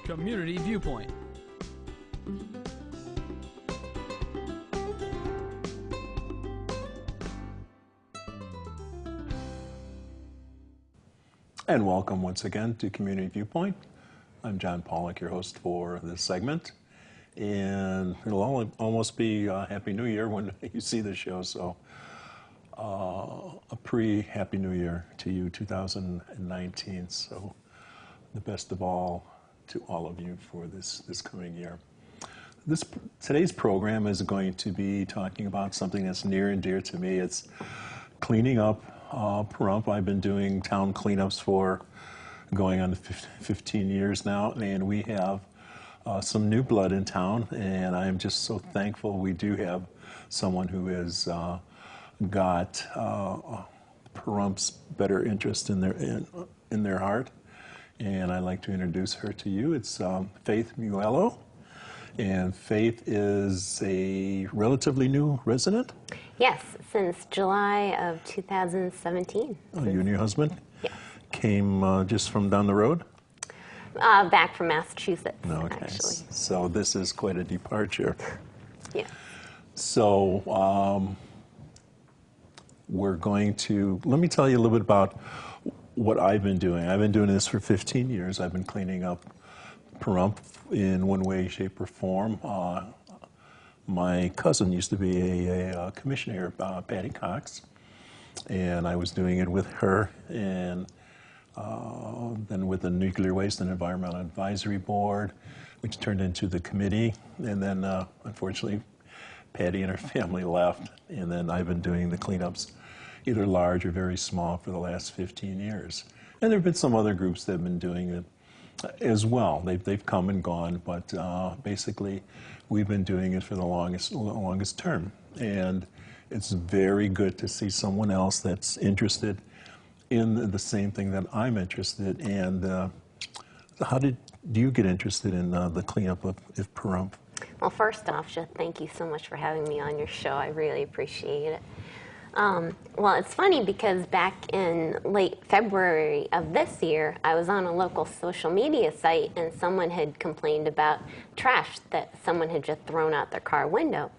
Community Viewpoint. And welcome once again to Community Viewpoint. I'm John Pawlak, your host for this segment. And it'll almost be Happy New Year when you see the show, so a pre-Happy New Year to you, 2019. So the best of all to all of you for this coming year. Today's program is going to be talking about something that's near and dear to me. It's cleaning up Pahrump. I've been doing town cleanups for going on 15 years now, and we have some new blood in town, and I am just so thankful we do have someone who has got Pahrump's better interest in their heart, and I'd like to introduce her to you. It's Faith Muello, and Faith is a relatively new resident? Yes, since July of 2017. Oh, you and your husband? Yes. Came just from down the road? Back from Massachusetts, Okay. actually. So this is quite a departure. Yeah. So we're going to, let me tell you a little bit about what I've been doing. I've been doing this for 15 years. I've been cleaning up Pahrump in one way, shape, or form. My cousin used to be a commissioner, Patty Cox, and I was doing it with her, and then with the Nuclear Waste and Environmental Advisory Board, which turned into the committee, and then unfortunately Patty and her family left, and then I've been doing the cleanups, either large or very small, for the last 15 years. And there have been some other groups that have been doing it as well. They've come and gone, but basically we've been doing it for the longest term. And it's very good to see someone else that's interested in the same thing that I'm interested in. And how do you get interested in the cleanup of Pahrump? Well, first off, just thank you so much for having me on your show. I really appreciate it. Well, it's funny because back in late February of this year, I was on a local social media site and someone had complained about trash that someone had just thrown out their car window.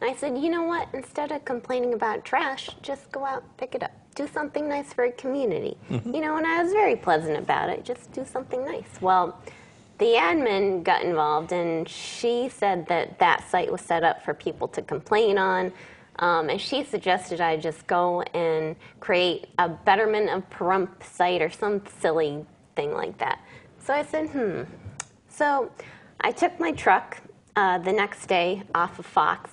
And I said, you know what, instead of complaining about trash, just go out and pick it up. Do something nice for a community. You know, and I was very pleasant about it, just do something nice. Well, the admin got involved and she said that that site was set up for people to complain on. And she suggested I just go and create a Betterment of Pahrump site or some silly thing like that. So I said, So I took my truck the next day off of Fox,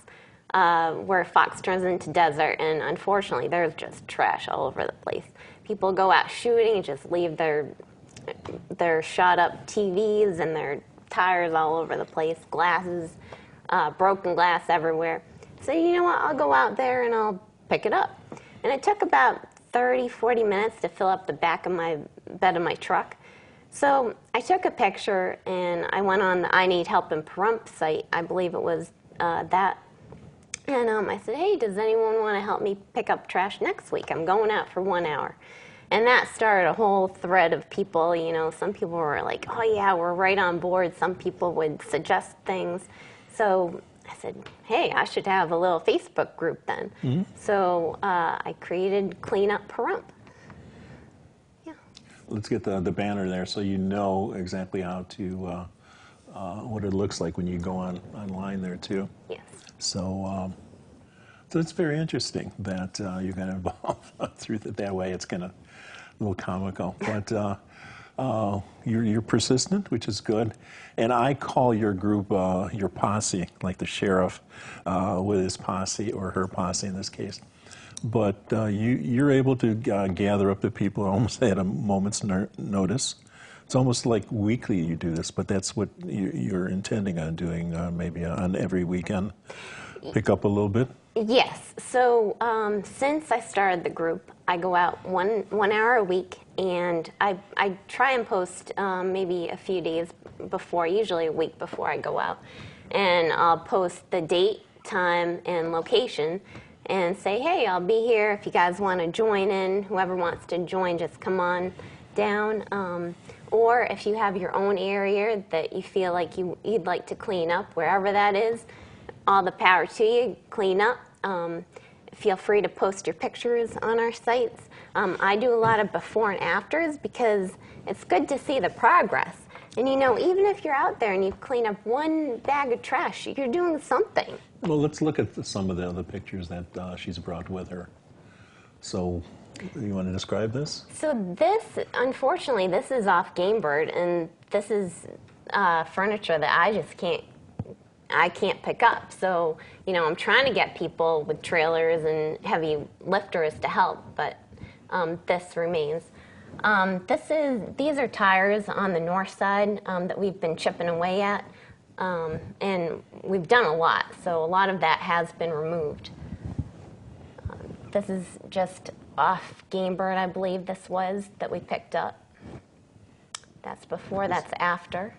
where Fox turns into desert, and unfortunately there's just trash all over the place. People go out shooting and just leave their shot up TVs and their tires all over the place, glasses, broken glass everywhere. So you know what, I'll go out there and I'll pick it up. And it took about 30, 40 minutes to fill up the back of my bed of my truck. So I took a picture and I went on the I Need Help in Pahrump site, I believe it was that. And I said, hey, does anyone want to help me pick up trash next week? I'm going out for 1 hour. And that started a whole thread of people. You know, some people were like, oh yeah, we're right on board. Some people would suggest things. So I said, hey, I should have a little Facebook group then. So I created Clean Up Pahrump. Yeah. Let's get the banner there so you know exactly how to, what it looks like when you go online there too. Yes. So it's very interesting that you got involved through that way. It's kind of a little comical, but you're persistent, which is good. And I call your group your posse, like the sheriff with his posse, or her posse in this case. But you're able to gather up the people almost at a moment's notice. It's almost like weekly you do this, but that's what you're intending on doing, maybe on every weekend. Pick up a little bit? Yes. So since I started the group, I go out one hour a week, and I try and post maybe a few days before, usually a week before I go out. And I'll post the date, time, and location, and say, hey, I'll be here if you guys want to join in. Whoever wants to join, just come on down. or if you have your own area that you feel like you'd like to clean up, wherever that is, all the power to you, clean up. Feel free to post your pictures on our sites. I do a lot of before and afters because it's good to see the progress. And you know, even if you're out there and you clean up one bag of trash, you're doing something. Well, let's look at some of the other pictures that she's brought with her. So, you want to describe this? So this, unfortunately, this is off Game Bird, and this is furniture that I can't pick up. So, you know, I'm trying to get people with trailers and heavy lifters to help, but this remains. These are tires on the north side that we've been chipping away at, and we've done a lot, so a lot of that has been removed. This is just off Game Bird, I believe this was, that we picked up. That's before, that's after.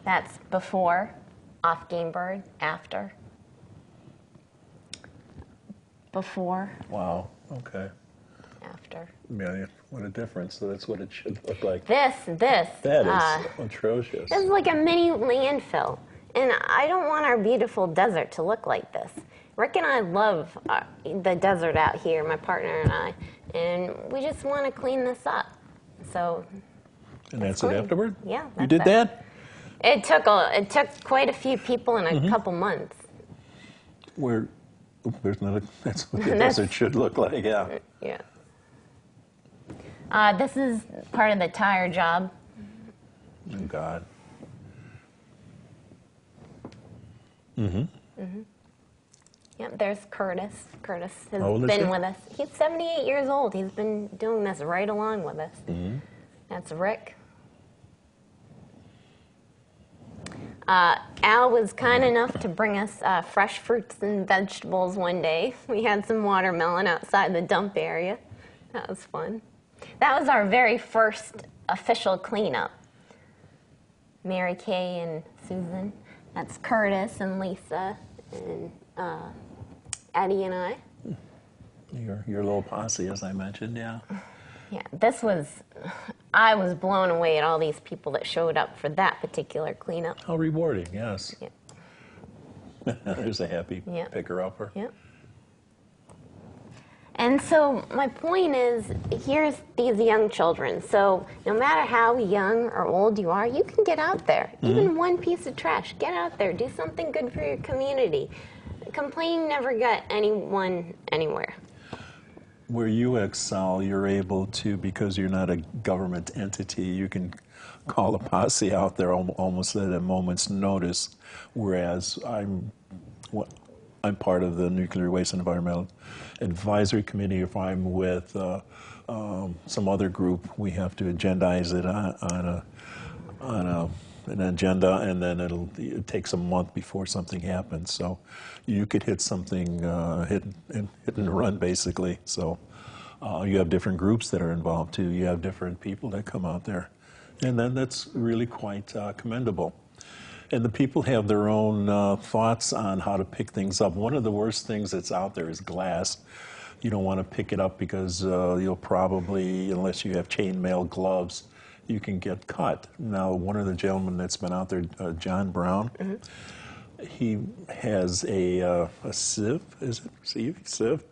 That's before, off Game Bird, after. Before, Wow, okay. after. Yeah, what a difference. So that's what it should look like. This. That is atrocious. This is like a mini landfill. And I don't want our beautiful desert to look like this. Rick and I love the desert out here, my partner and I, and we just want to clean this up. So. And that's it afterward? Yeah. You did that? It took quite a few people in a couple months. There's not that's what the desert should look like, yeah. Yeah. This is part of the tire job. Oh, God. Yep, there's Curtis. Curtis has How old is been he? with us. He's 78 years old. He's been doing this right along with us. That's Rick. Al was kind enough to bring us fresh fruits and vegetables one day. We had some watermelon outside the dump area. That was fun. That was our very first official cleanup. Mary Kay and Susan. That's Curtis and Lisa and Eddie and I. Your little posse, as I mentioned, yeah. Yeah, I was blown away at all these people that showed up for that particular cleanup. How rewarding, yes. Yeah. There's a happy picker-upper. Yep. And so my point is, here's these young children. So no matter how young or old you are, you can get out there. Even one piece of trash, get out there. Do something good for your community. Complaining never got anyone anywhere. Where you excel, you're able to, because you're not a government entity, you can call a posse out there almost at a moment's notice, whereas I'm part of the Nuclear Waste and Environmental Advisory Committee. If I'm with some other group, we have to agendize it on an agenda, and then it takes a month before something happens. So you could hit something, hit and run, basically. So you have different groups that are involved too. You have different people that come out there, and then that's really quite commendable. And the people have their own thoughts on how to pick things up. One of the worst things that's out there is glass. You don't want to pick it up because you'll probably, unless you have chainmail gloves, you can get cut. Now, one of the gentlemen that's been out there, John Brown, he has a sieve, is it? Sieve?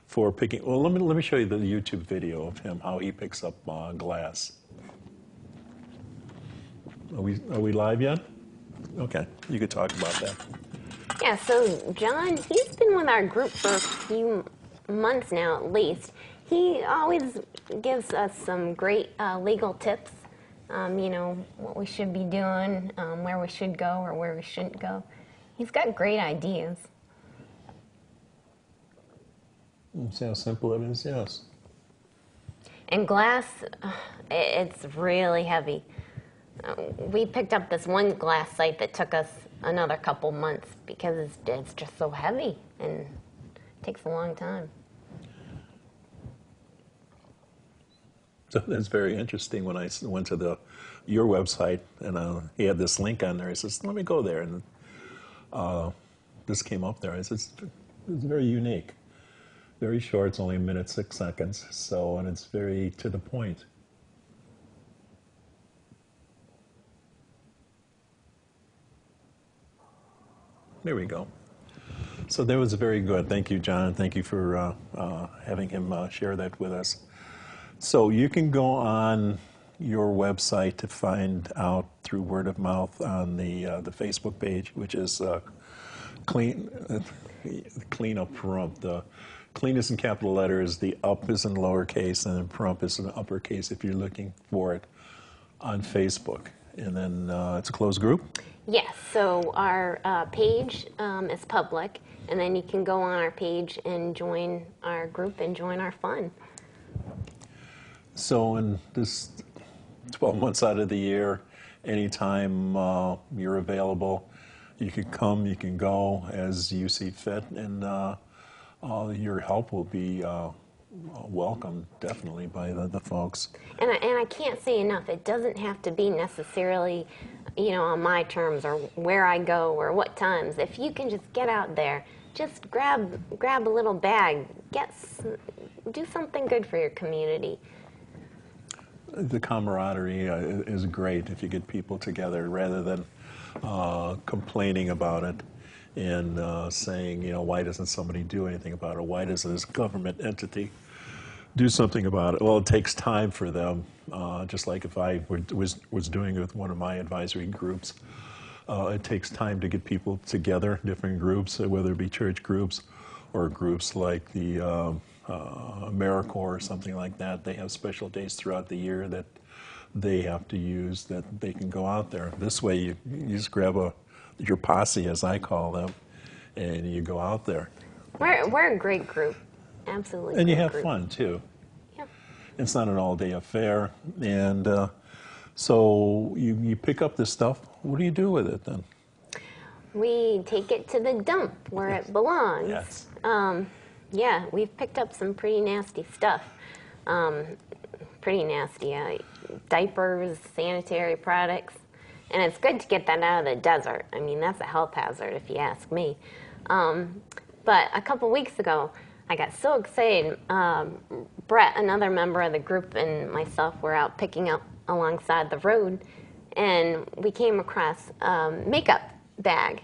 For picking, well, let me show you the YouTube video of him, how he picks up glass. Are we live yet? Okay, you could talk about that. Yeah, so John, he's been with our group for a few months now at least. He always gives us some great legal tips, you know, what we should be doing, where we should go or where we shouldn't go. He's got great ideas. See how simple it is? Yes. And glass, it's really heavy. We picked up this one glass site that took us another couple months because it's just so heavy and it takes a long time. So that's very interesting. When I went to your website and he had this link on there, he says, "Let me go there," and this came up there. I said, "It's very unique, very short. It's only a minute 6 seconds. So, and it's very to the point." There we go. So that was very good. Thank you, John. Thank you for having him share that with us. So you can go on your website to find out through word of mouth on the Facebook page, which is clean up Prump. The clean is in capital letters, the up is in lowercase, and then Prump is in uppercase if you're looking for it on Facebook. And then it's a closed group? Yes, so our page is public, and then you can go on our page and join our group and join our fun. So in this 12 months out of the year, anytime you're available, you can come, you can go as you see fit, and your help will be welcomed definitely by the folks. And I can't say enough, it doesn't have to be necessarily, you know, on my terms or where I go or what times. If you can just get out there, just grab a little bag, do something good for your community. The camaraderie is great if you get people together rather than complaining about it and saying, you know, why doesn't somebody do anything about it? Why doesn't this government entity do something about it? Well, it takes time for them, just like if I was doing it with one of my advisory groups. It takes time to get people together, different groups, whether it be church groups or groups like the AmeriCorps or something like that. They have special days throughout the year that they have to use that they can go out there. This way you just grab your posse, as I call them, and you go out there. We're a great group, absolutely. And you have group. fun too. Yeah. It's not an all-day affair, and so you pick up this stuff. What do you do with it then? We take it to the dump where it belongs. Yes. Yeah, we've picked up some pretty nasty stuff. Pretty nasty. Diapers, sanitary products. And it's good to get that out of the desert. I mean, that's a health hazard if you ask me. But a couple weeks ago, I got so excited. Brett, another member of the group, and myself were out picking up alongside the road, and we came across a makeup bag.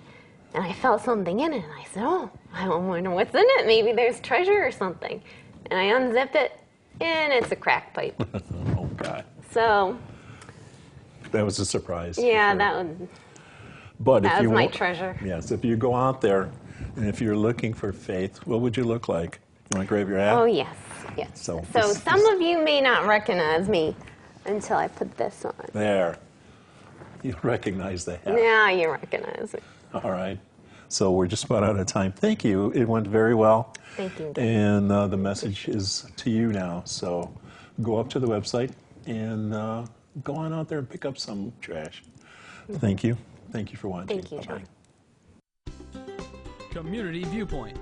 And I felt something in it, and I said, oh, I wonder what's in it. Maybe there's treasure or something. And I unzip it, and it's a crack pipe. Oh, God. So that was a surprise. yeah, Sure. That was my treasure. Yes, if you go out there, and if you're looking for faith, what would you look like? You want to grab your hat? Oh, yes, yes. So Some of you may not recognize me until I put this on. There. You recognize the hat. Now you recognize me. All right. So we're just about out of time. Thank you. It went very well. Thank you. And the message is to you now. So go up to the website and go on out there and pick up some trash. Thank you. Thank you for watching. Thank you, John. Bye-bye. Community Viewpoint.